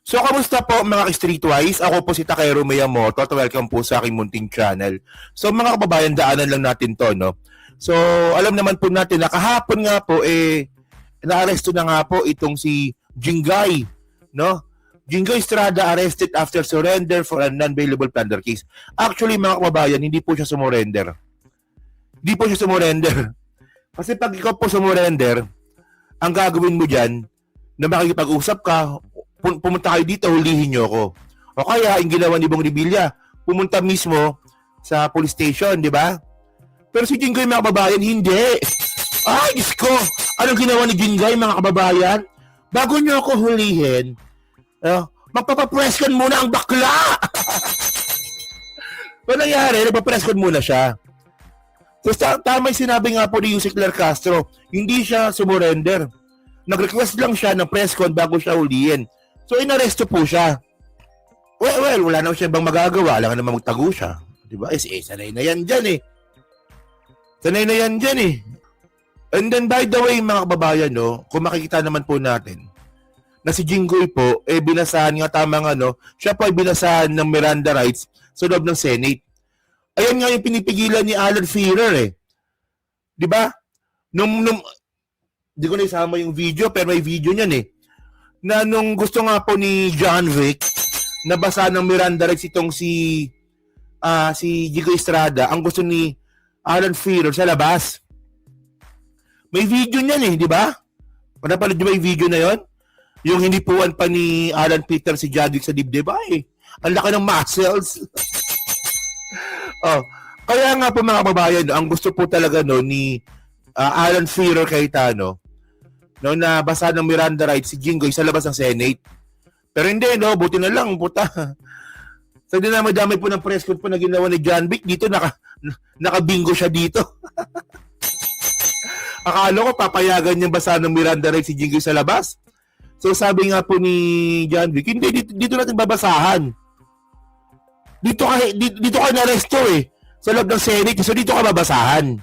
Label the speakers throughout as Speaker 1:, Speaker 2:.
Speaker 1: So, kamusta po mga ka-Streetwise? Ako po si Takero Miyamoto at welcome po sa aking munting channel. So, mga kababayan, daanan lang natin to, no? So, alam naman po natin na kahapon nga po, naaresto na nga po itong si Jinggoy, no? Jinggoy Estrada arrested after surrender for a non-bailable plunder case. Actually, mga kababayan, hindi po siya sumurrender. Hindi po siya sumurrender. Kasi pag ikaw po sumurrender, ang gagawin mo dyan, na makikipag-usap ka, pumunta kayo dito, hulihin nyo ako. O kaya, yung ginawa ni Bong Revilla, pumunta mismo sa police station, di ba? Pero si Jinggoy, mga kababayan, hindi. Ay, Diyos ko! Anong ginawa ni Jinggoy, mga kababayan? Bago nyo ako hulihin, magpapapresscon muna ang bakla! Ano nangyari? Nagpapresscon muna siya. So, tama yung sinabi nga po ni Yusek Lar Castro, hindi siya sumurrender. Nag-request lang siya ng presscon bago siya hulihin. So, inaresto po siya. Well, wala naman siya bang magagawa. Alam naman magtago siya. Diba? Sanay na yan dyan eh. Sanay na yan dyan eh. And then, by the way, mga kababayan, no, kung makikita naman po natin, na si Jinggoy po, binasahan nga tama nga, no, siya po ay binasahan ng Miranda rights sa loob ng Senate. Ayan nga yung pinipigilan ni Alan Shearer eh. Diba? Di ko na isama yung video, pero may video niyan eh. Na nung gusto nga po ni John Wick, nabasa ng Miranda rights itong si Jinggoy Estrada, ang gusto ni Alan Shearer sa labas. May video niyan eh, di ba? Napanood niyo ba yung video na yon? Yung hinipuan pa ni Alan Peter si John Wick sa dibdib, ay, ang laki ng muscles. Kaya nga po mga kababayan, ang gusto po talaga no ni Alan Shearer Cayetano, no, na basa ng Miranda rights si Jinggoy sa labas ng Senate. Pero hindi, no, buti na lang, puta. So, dinamay-damay po ng press con po na ginawa ni John Wick, dito nakabingo siya dito. Akala ko papayagan niyang basa ng Miranda rights si Jinggoy sa labas. So, sabi nga po ni John Wick, hindi, dito natin babasahan. Dito ka na-resto eh, sa loob ng Senate, so dito ka babasahan.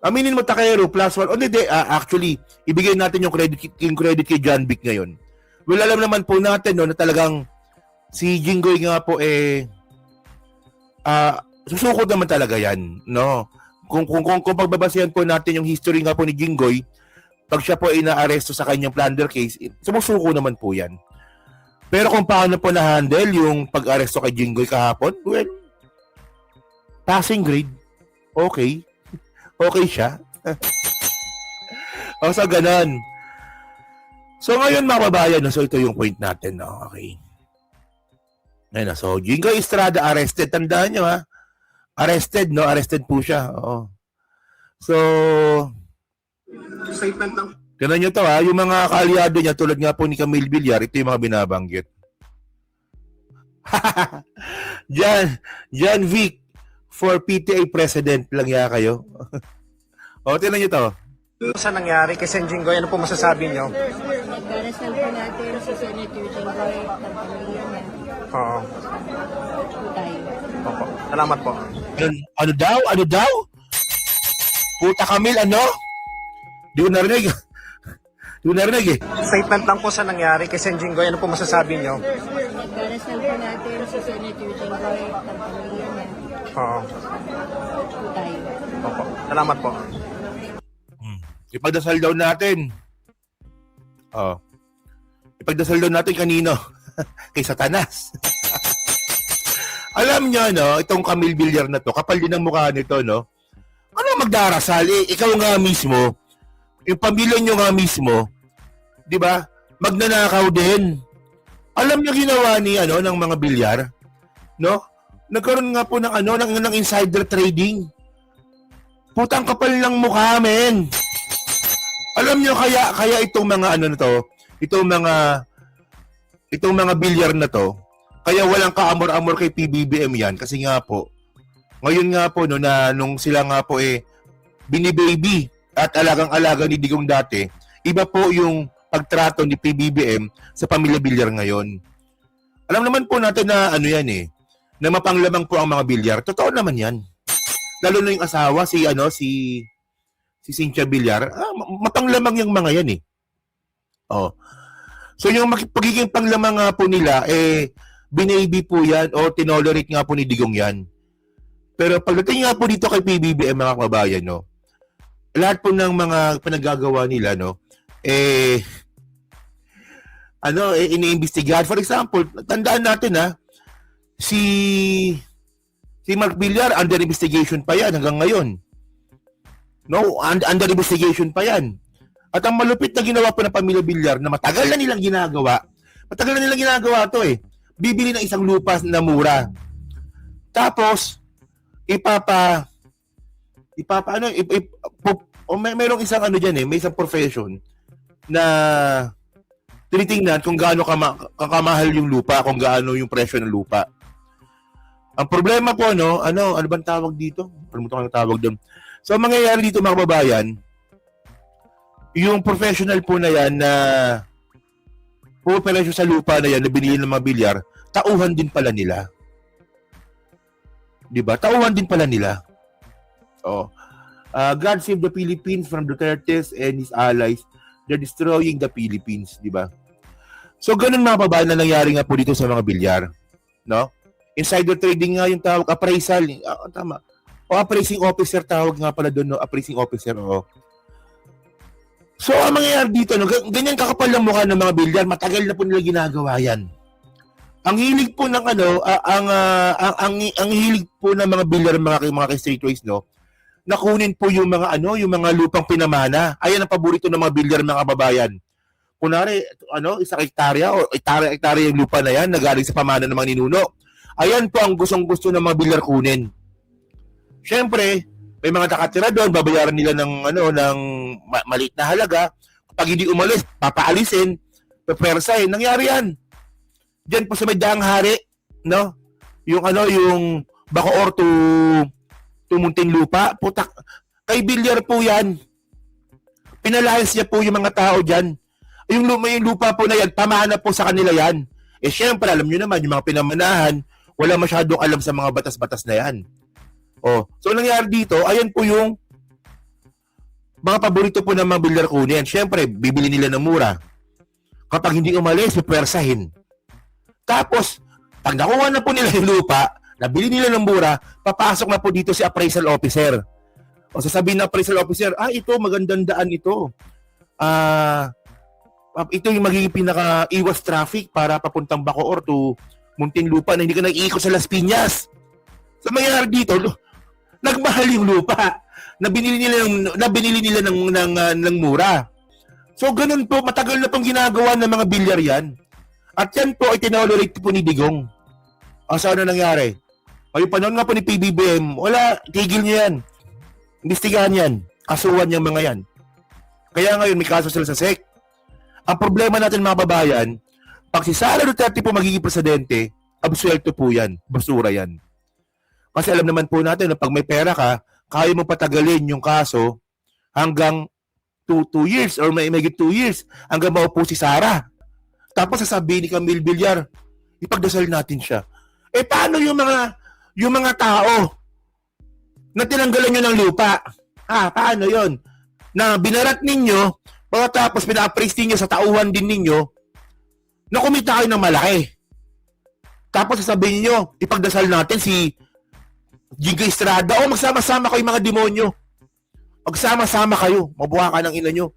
Speaker 1: Aminin mo, Takero, +1. Actually, ibigay natin yung credit kay John Wick ngayon. Well, alam naman po natin no, na talagang si Jinggoy nga po susukot naman talaga yan. No? Kung pagbabasihan po natin yung history nga po ni Jinggoy, pag siya po ay naaresto sa kanyang plunder case, sumusuko naman po yan. Pero kung paano po na-handle yung pag-aresto kay Jinggoy kahapon, well, passing grade. Okay. Okay siya. So, ganun. So, ngayon mga babayan, so ito yung point natin. No? Okay. Ngayon, so, Jinggoy Estrada arrested. Tandaan nyo ha. Arrested, no? Arrested po siya. Oo. So, statement lang. Tignan nyo to ha. Yung mga kaalyado niya, tulad nga po ni Camille Villar, ito yung mga binabanggit. John Wick for PTA president lang ya kayo. Tignan nyo to.
Speaker 2: Sa nangyari kay Sen Jinggoy, ano po masasabi nyo?
Speaker 3: Nagdarasal po natin si Senator Jinggoy at ang pamilya niya.
Speaker 2: Oo.
Speaker 3: Tayo.
Speaker 2: Opo. Salamat po.
Speaker 1: Ano daw? Puta Camille, ano? Di ko narinig eh.
Speaker 2: Statement lang po sa nangyari kay Sen Jinggoy, ano po masasabi nyo?
Speaker 3: Nagdarasal po natin si Senator Jinggoy at ang pamilya niya.
Speaker 2: Oo.
Speaker 3: Tayo.
Speaker 2: Opo. Salamat po.
Speaker 1: Ipagdasal daw natin. Ipagdasal daw natin kanino? Kay Satanas. Alam niyo, no, itong Camille Villar na to, kapal din ang mukha nito, no? Ano magdarasal? Ikaw nga mismo, yung pamilya nyo nga mismo, di ba? Magnanakaw din. Alam niyo ginawa ni, ng mga Villar, no? Nagkaroon nga po ng insider trading. Putang kapal ng mukha, men. Alam niyo kaya itong mga itong mga Villar na to, kaya walang kaamor-amor kay PBBM yan kasi nga po ngayon nga po no na nung sila nga po binibaby at alagang-alaga ni Digong dati, iba po yung pagtrato ni PBBM sa pamilya Villar ngayon. Alam naman po natin na na mapanglamang po ang mga Villar. Totoo naman yan. Lalo na yung asawa si Cynthia Villar, mapanglamang yung mga yan eh. So yung pagiging panglamang nga po nila, binaby po yan o tinolerate nga po ni Digong yan. Pero pagdating nga po dito kay PBBM mga kababayan, no, lahat po ng mga pinagagawa nila, no, iniimbestigahan. For example, tandaan natin si Mark Villar, under investigation pa yan hanggang ngayon. No, under investigation pa yan. At ang malupit na ginawa po ng pamilya Villar na matagal na nilang ginagawa to bibili ng isang lupa na mura. Tapos, mayroong isang may isang profession na tinitingnan kung gaano kakamahal yung lupa, kung gaano yung presyo ng lupa. Ang problema po, ano bang tawag dito? Ano mo tawag doon? So, ang mangyayari dito mga kababayan, yung professional po na yan na puperesyo sa lupa na yan na binili ng mga bilyar, tauhan din pala nila. Diba? Tauhan din pala nila. God save the Philippines from Duterte's and his allies. They're destroying the Philippines. Diba? So, ganun mga kababayan na nangyari nga po dito sa mga bilyar. No? Insider trading nga yung tawag, appraisal. Tama. O appraising officer tawag nga pala doon, no? Appraising officer, So, ang mangyayari dito, ganyan kakapal ng mukha ng mga bilyar, matagal na po nila ginagawa yan. Ang hilig po ng ang hilig po ng mga bilyar, mga streetways, no, nakunin po yung mga lupang pinamana. Ayan ang paborito ng mga bilyar, mga kababayan. Kunwari, isang hektarya o hektarya yung lupa na yan, nagaling sa pamana ng mga ninuno. Ayan po ang gustong-gusto ng mga bilyar kunin. Siyempre, may mga nakatira doon, babayaran nila ng maliit na halaga. Kapag hindi umalis, papaalisin, papersahin. Nangyari yan. Diyan po sa may Daang Hari, no? Yung Bacoor to Muntinlupa, putak. Kay Villar po yan. Pinalayas niya po yung mga tao diyan. Yung lupa po na yan, pamana po sa kanila yan. Syempre, alam niyo naman, yung mga pinamanahan, wala masyadong alam sa mga batas-batas na yan. So nangyari dito, ayan po yung mga paborito po ng mga bilyar kunin. Siyempre, bibili nila ng mura. Kapag hindi umalis, pwersahin. Tapos, pag nakuha na po nila yung lupa, nabili nila ng mura, papasok na po dito si appraisal officer. O sasabihin ng appraisal officer, ito, magandang daan ito. Ito yung magiging pinaka-iwas traffic para papuntang Bacoor to Muntinlupa na hindi ka nag-iikot sa Las Piñas. So, mangyayari dito, nagmahal yung lupa na binili nila ng mura. So ganun po, matagal na pong ginagawa ng mga bilyar yan. At yan po ay tinolerate po ni Digong. Saan na nangyari? Yung panahon nga po ni PBBM, wala, tigil niya yan. Imbestigahan yan. Kasuhan yung mga yan. Kaya ngayon may kaso sila sa SEC. Ang problema natin mga babayan, pag si Sara Duterte po magiging presidente, absuelto po yan. Basura yan. Kasi alam naman po natin na pag may pera ka, kaya mo patagalin yung kaso hanggang 2 years or may 2 years hanggang maupo si Sara. Tapos sasabihin ni Camille Villar, ipagdasal natin siya. Paano yung mga tao na tinanggalan nyo ng lupa? Paano yon? Na binarat ninyo, pagkatapos pina-appraise ninyo sa tauhan din ninyo, na kumita kayo ng malaki. Tapos sasabihin niyo, ipagdasal natin si Giga Estrada, magsama-sama kayo mga demonyo. Magsama-sama kayo. Mabuha ka ng ina nyo.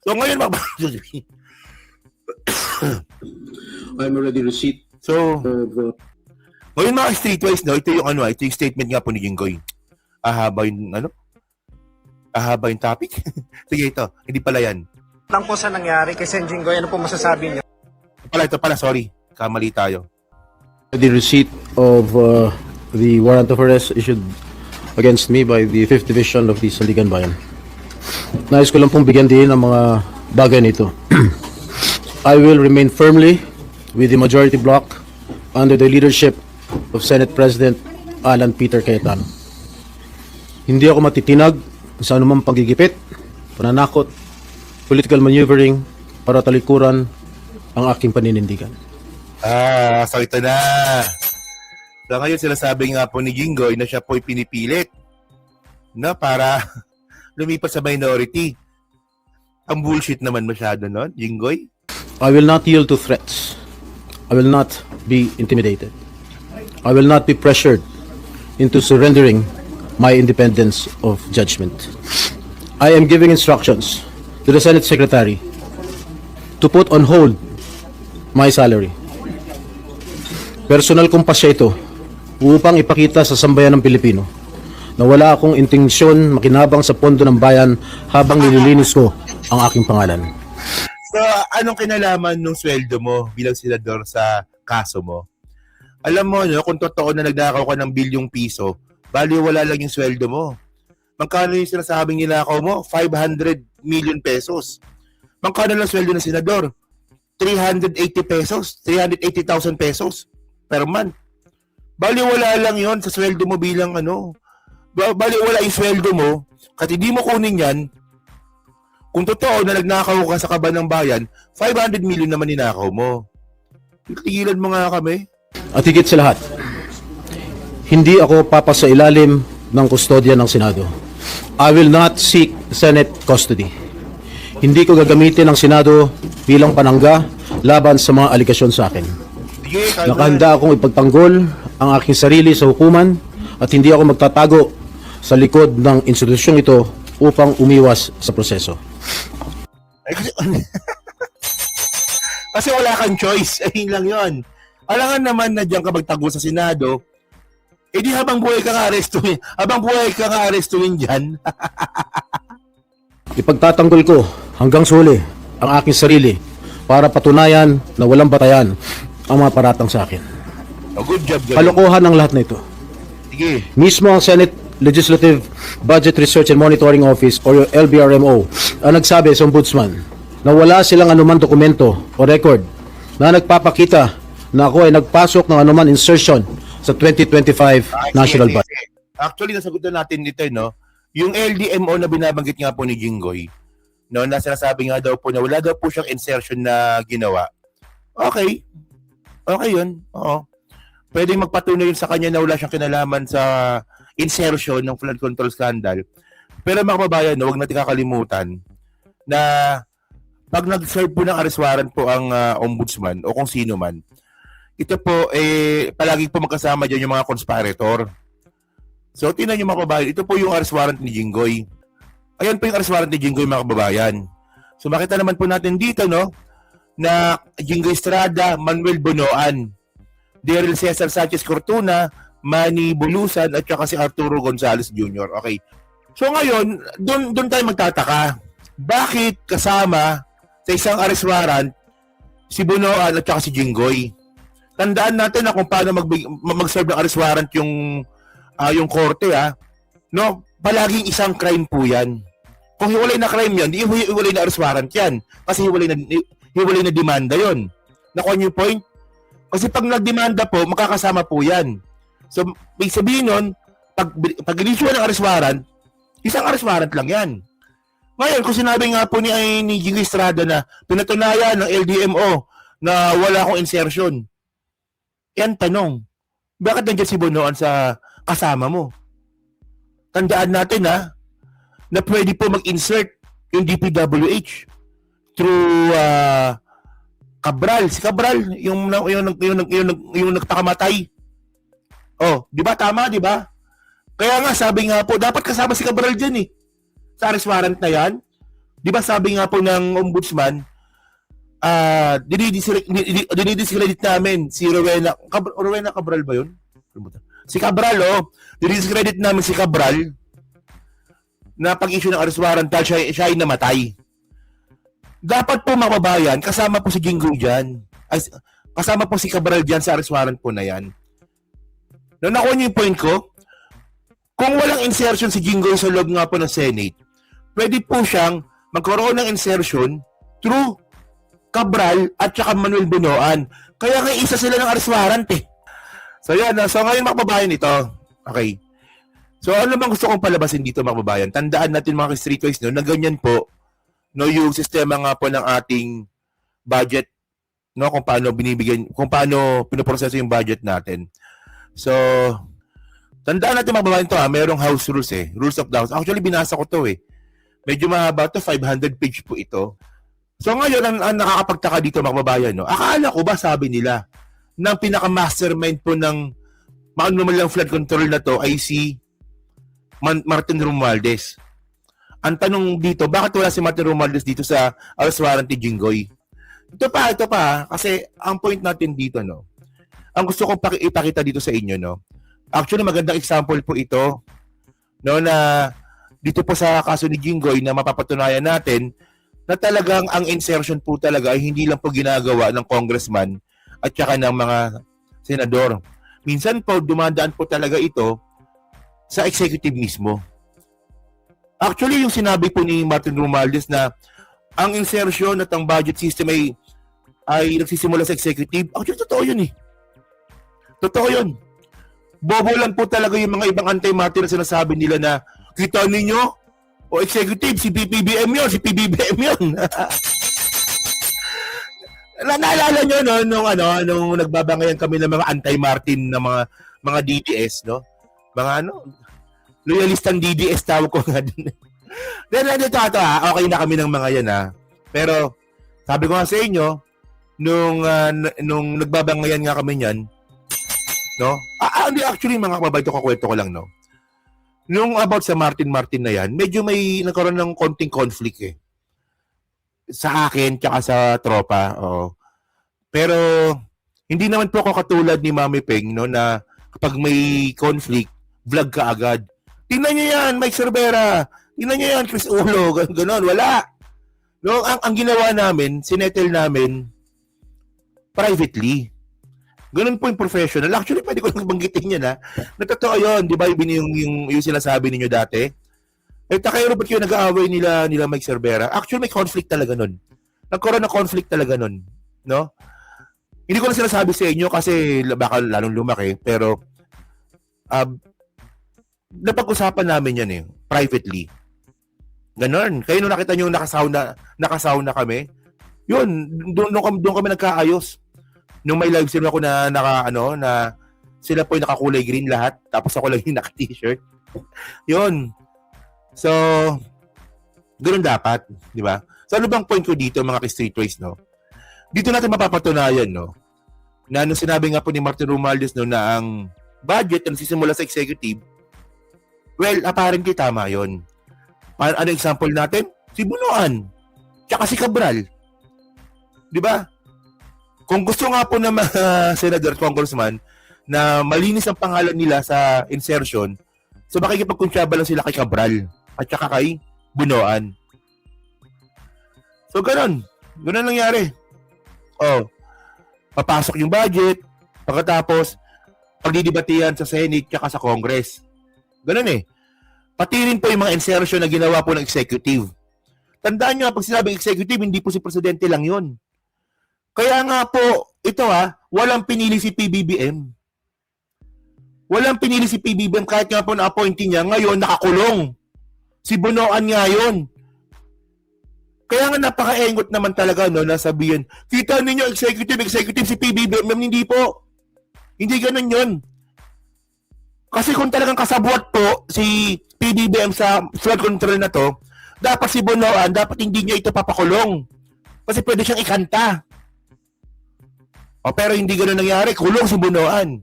Speaker 1: So ngayon,
Speaker 4: I'm already receipt.
Speaker 1: So, ngayon mga streetwise, no, ito yung statement nga po ni Jinggoy. Ahaba yung topic? Sige, ito. Hindi pala yan.
Speaker 2: Lang po sa nangyari kay Sen Jinggoy, ano po masasabi niyo?
Speaker 1: Ito pala, sorry. Kamali tayo.
Speaker 4: The receipt of the warrant of arrest issued against me by the 5th Division of the Sandigan Bayan. Nais ko lang pong bigyan din ang mga bagay nito. I will remain firmly with the majority bloc under the leadership of Senate President Alan Peter Cayetano. Hindi ako matitinag sa anumang panggigipit, pananakot, political maneuvering para talikuran ang aking paninindigan.
Speaker 1: So ito na. So ngayon sinasabi nga po ni Jinggoy na siya po ay pinipilit na para lumipat sa minority. Ang bullshit naman masyado, no, Jinggoy?
Speaker 4: I will not yield to threats. I will not be intimidated. I will not be pressured into surrendering my independence of judgment. I am giving instructions to the Senate Secretary to put on hold my salary. Personal kong pasya ito upang ipakita sa sambayan ng Pilipino na wala akong intensyon makinabang sa pondo ng bayan habang nililinis ko ang aking pangalan.
Speaker 1: So, anong kinalaman nung sweldo mo bilang senador sa kaso mo? Alam mo, no, kung totoo na nagnakaw ka ng bilyong piso, bali wala lang yung sweldo mo. Magkano yung sinasabing ninakaw mo? 500 million pesos. Magkano lang sweldo ng senador? 380 pesos, 380,000 pesos per month. Bali wala lang yon sa sweldo mo bilang ano. Bali wala yung sweldo mo, kasi hindi mo kunin yan. Kung totoo na nagnakaw ka sa kaban ng bayan, 500 million naman ninakaw mo. Tigilan mo nga kami.
Speaker 4: At higit sa lahat, hindi ako papasa ilalim ng kustodya ng Senado. I will not seek Senate custody. Hindi ko gagamitin ang Senado bilang panangga laban sa mga aligasyon sa akin.
Speaker 1: Sige, kaya mo
Speaker 4: Nakahanda akong ipagtanggol ang aking sarili sa hukuman at hindi ako magtatago sa likod ng institusyong ito upang umiwas sa proseso.
Speaker 1: Ay, kasi wala kang choice. Ayun lang yon. Alangan naman na diyan ka magtago sa Senado, eh di habang buhay ka nga arestuin. Habang buhay ka nga arestuin dyan.
Speaker 4: Ipagtatanggol ko hanggang sa huli ang aking sarili para patunayan na walang batayan ang mga paratang sa akin.
Speaker 1: Oh, good job, galing.
Speaker 4: Kalokohan ang lahat na ito.
Speaker 1: Sige.
Speaker 4: Mismo ang Senate Legislative Budget Research and Monitoring Office o LBRMO ang nagsabi sa Ombudsman na wala silang anuman dokumento o record na nagpapakita na ako ay nagpasok ng anuman insertion sa 2025 National Budget.
Speaker 1: Actually, nasagot na natin dito, no? Yung LDMO na binabanggit nga po ni Jinggoy, no, na sinasabi nga daw po na wala daw po siyang insertion na ginawa. Okay. Okay yun. Oo. Pwedeng magpatunay yun sa kanya na wala siyang kinalaman sa insertion ng flood control scandal. Pero mga kababayan, no, huwag natin kakalimutan na pag nag-serve po ng arrest warrant po ang ombudsman o kung sino man, ito po, palagi po magkasama dyan yung mga conspirator. So, tingnan nyo mga kababayan, ito po yung arrest warrant ni Jinggoy. Ayan po yung arrest warrant ni Jinggoy, mga kababayan. So, makita naman po natin dito, no, na Jinggoy Estrada, Manuel Bonoan, Daryl Cesar Sanchez Cortuna, Manny Bulusan, at saka si Arturo Gonzalez Jr. Okay. So, ngayon, doon tayo magtataka. Bakit kasama sa isang arrest warrant si Bonoan at saka si Jinggoy? Tandaan natin na kung paano mag-serve ng arrest warrant yung korte, no, palaging isang crime po yan. Kung hiwalay na crime yan, di hiwalay na arrest warrant yan. Kasi hiwalay na demanda yon. Nakuha niyo yung point? Kasi pag nagdemanda po, makakasama po yan. So, may sabihin nun, pag in-issue ng arrest warrant, isang arrest warrant lang yan. Ngayon, kung sinabi nga po ni Jinggoy Estrada na pinatunayan ng LDMO na wala akong insertion, yan tanong, bakit nandiyan si Bonoan sa kasama mo? Tandaan natin na pwede po mag-insert yung DPWH through Cabral. Si Cabral, yung nagpakamatay. Oh, di ba tama, di ba? Kaya nga sabi nga po, dapat kasama si Cabral diyan sa arrest warrant na yan. Di ba sabi nga po ng ombudsman, dinidiscredit namin si Rowena Cabral ba yun? Si Cabral, dinidiscredit namin si Cabral na pag-issue ng arrest warrant dahil siya ay namatay. Dapat po mga kababayan, kasama po si Jinggoy dyan. Kasama po si Cabral dyan sa arrest warrant po na yan. Nakuha niyo yung point ko? Kung walang insertion si Jinggoy sa loob nga po ng Senate, pwede po siyang magkaroon ng insertion through Cabral at saka Manuel Bonoan. Kaya nga isa sila ng arrest warrant So yan, so ngayon mga kababayan ito. Okay. So ano bang gusto kong palabasin dito mga kababayan? Tandaan natin mga streetwise na ganyan po yung sistema nga po ng ating budget, no, kung paano pinoproseso yung budget natin. So tandaan natin mga kababayan ito mayroong house rules Rules of the house. Actually binasa ko to Medyo mahaba to, 500 page po ito. So ngayon, ang nakakapagtaka dito mga kababayan, no? Akala ko ba sabi nila ng pinaka-mastermind po ng manumalang flood control na to ay si Martin Romualdez. Ang tanong dito, bakit wala si Martin Romualdez dito sa arrest warrant ni Jinggoy? Ito pa, kasi ang point natin dito, no? Ang gusto kong ipakita dito sa inyo, no? Actually, magandang example po ito, no, na dito po sa kaso ni Jinggoy na mapapatunayan natin na talagang ang insertion po talaga ay hindi lang po ginagawa ng congressman at saka ng mga senador. Minsan po, dumadaan po talaga ito sa executive mismo. Actually, yung sinabi po ni Martin Romualdez na ang insertion at ang budget system ay nagsisimula sa executive, actually, totoo yun eh. Totoo yun. Bobo lang po talaga yung mga ibang anti-Martin na sinasabi nila na kita ninyo, o executive, si PBBM yun. Naalala nyo, no, nung nagbabangayan kami ng mga anti-Martin na mga DDS, no? Mga loyalistang DDS tawag ko nga din. Then, okay na kami ng mga yan, ha? Pero, sabi ko nga sa inyo, nung nagbabangayan nga kami niyan, no? Hindi, actually, mga kababayan, ito kakwento ko lang, no? Nung about sa Martin na yan, medyo may nagkaroon ng konting conflict eh. Sa akin, tsaka sa tropa, oo. Pero, hindi naman po ako katulad ni Mami Peng, no, na kapag may conflict, vlog ka agad. Tingnan nyo yan, Mike Cervera. Tingnan nyo yan, Chris Ulo. Ganon, wala. No, ang ginawa namin, sinettle namin privately. Ganun po yung professional. Actually, pwede ko lang banggitin yan, ha? Natotoo yun. Di ba yung sinasabi ninyo dati? Takayro, ba't kayo nag-aaway nila Mike Cervera? Actually, may conflict talaga nun. Nagkaroon ng conflict talaga nun. No? Hindi ko na sinasabi sa inyo kasi baka lalong lumaki. Pero, napag-usapan namin yan eh. Privately. Ganon. Kayo nung nakita nyo nakasauna kami, yun, doon kami nagkaayos. Nung may live stream ako na sila po yung nakakulay green lahat, tapos ako lang yung naka-t-shirt. Yun. So, ganoon dapat, di ba? So, ano bang point ko dito, mga streetways, no? Dito natin mapapatunayan, no? Na nung sinabi nga po ni Martin Romualdez, no, na ang budget na nagsisimula sa executive, well, apparently tama yun. Ano example natin? Si Bunoan. Tsaka si Cabral. Di ba? Kung gusto nga po ng mga senador, congressman, na malinis ang pangalan nila sa insertion, so makikipagkunsyaba lang sila kay Cabral at saka kay Bunoan. So, ganun. Ganun nangyari. Papasok yung budget, pagkatapos, pagdidibatihan sa Senate at sa Congress. Ganun eh. Pati rin po yung mga insertion na ginawa po ng executive. Tandaan nyo, pag sinabing executive, hindi po si presidente lang yun. Kaya nga po, ito walang pinili si PBBM. Walang pinili si PBBM kahit nga po na-appointee niya, ngayon nakakulong. Si Bunoan nga yun. Kaya nga napaka-engot naman talaga, no, nasabihin, kita ninyo, executive si PBBM, hindi po. Hindi ganun yun. Kasi kung talagang kasabwat po si PBBM sa flood control na to, dapat si Bunoan, dapat hindi niya ito papakulong. Kasi pwede siyang ikanta. Pero hindi ganoon nangyari. Kulong si Bunoan.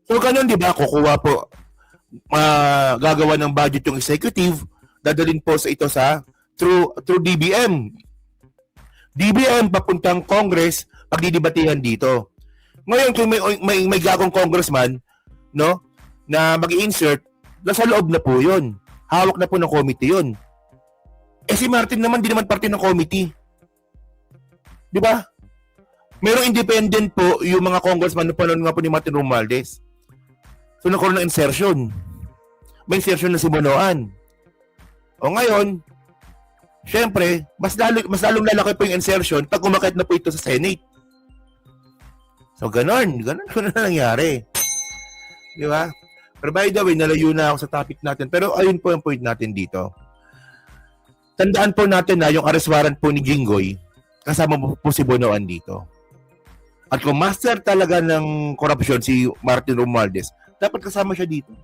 Speaker 1: So, ganun, di ba? Kukuha po, gagawa ng budget yung executive, dadalhin po ito sa through DBM. DBM papuntang Congress, pagdidibatihan dito. Ngayon, kung may gagong congressman, no, na mag-insert, nasa loob na po yun. Hawak na po ng committee yun. Si Martin naman, di naman parte ng committee. Di ba? Merong independent po yung mga congressman na panon nga po ni Martin Romualdez. So, nagkaroon ng insertion. May insertion na si Bunoan. Ngayon, syempre, mas lalong lalaki po yung insertion pag umakit na po ito sa Senate. So, ganon na nangyari. Di ba? Pero by the way, nalayo na ako sa topic natin. Pero ayun po yung point natin dito. Tandaan po natin na yung arrest warrant po ni Jinggoy, kasama po si Bunoan dito. At kung master talaga ng korupsyon si Martin Romualdez, dapat kasama siya dito.